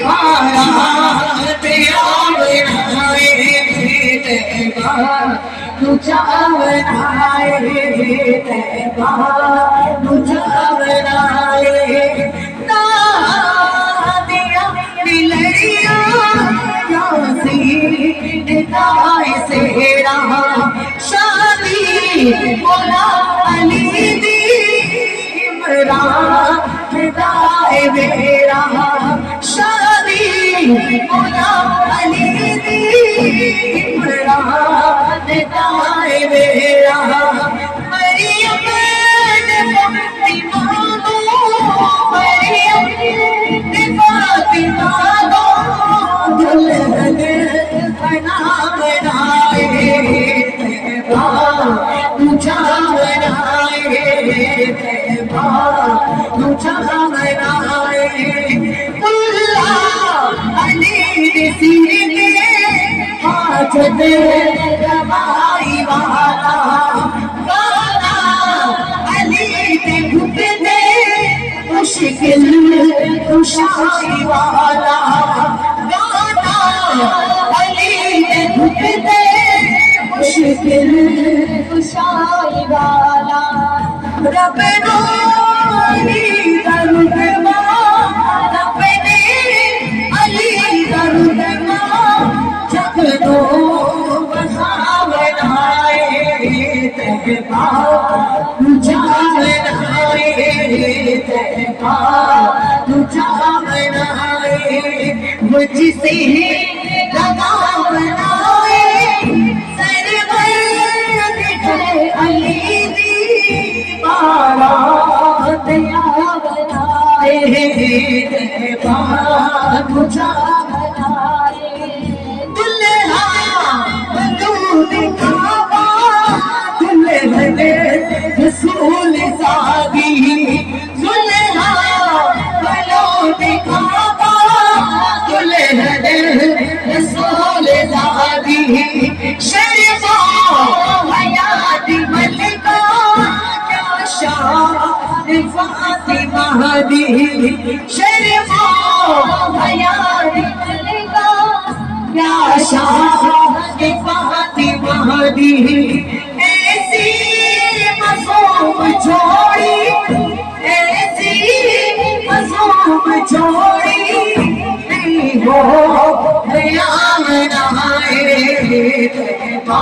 बारात आवराए तैबा तुझा बनाए तैबा तुझा बनाए दिया दिलरिया से रहा शादी बोला अली दी इमरान दाए मेरा शादी बोला अली दी इमरान दाए मेरा मरियम ने फातिमा दो मरियम ने फातिमा दो दुल्हन बना बनाए तैबा तुझा बनाए तैबा तुझा बनाए अली सीने हाजत रवाई वाला गाना अली ने घुटने मुश्किल खुशाई वाला गाना अली ने घुटने मुश्किल खुशाई वाला रब नूरी दरुदमा रब ने अली दरुदमा जग दो बनाए तैबा तुझा बनाए तैबा तुझा बनाए मुझसे लगा बनाए अली दी बारात बनाए तैबा तुझा बनाए दुल्हा दूध खावा दुल्हन रसूल सादी दुल्हा दूध खावा दुल्हन रसूल सादी शरीफा हयाती मलिका क्या शान फातिमा दी शरीफा हयाती मलिका क्या शान फातिमा दी ऐसी मासूम जोड़ी ऐसी मासूम जोड़ी नहीं हो बनाए तैबा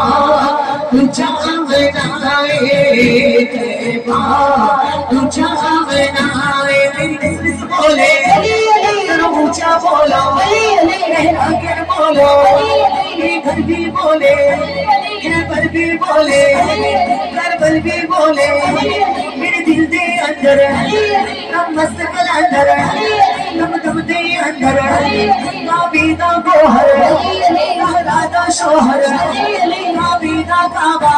तुझा बनाए तैबा तुझा बनाए बोले ऊंचा बोलो आगे बोलो घर भी बोले पर भी बोले घर पर भी बोले मेरे दिल दे अंदर कम मस्त कलंदर कम कम दे अंदर काबीदा गोहर राधा शोहर काबीदा काबा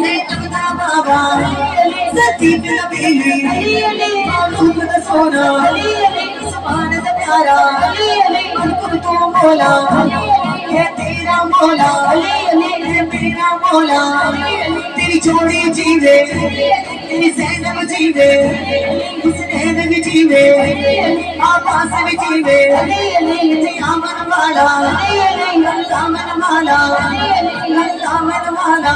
नगदा बाबा सतीब नबी मालूम द सोना सुभान द प्यारा अनकुर तो मौला ये तेरा मौला ये मेरा मौला तेरी जोड़ी जीवे तेरी ज़ैनब जीवे हुसैन भी जीवे आबास भी जीवे अमन वाला अल्लाह मन वाला अल्लाह मन वाला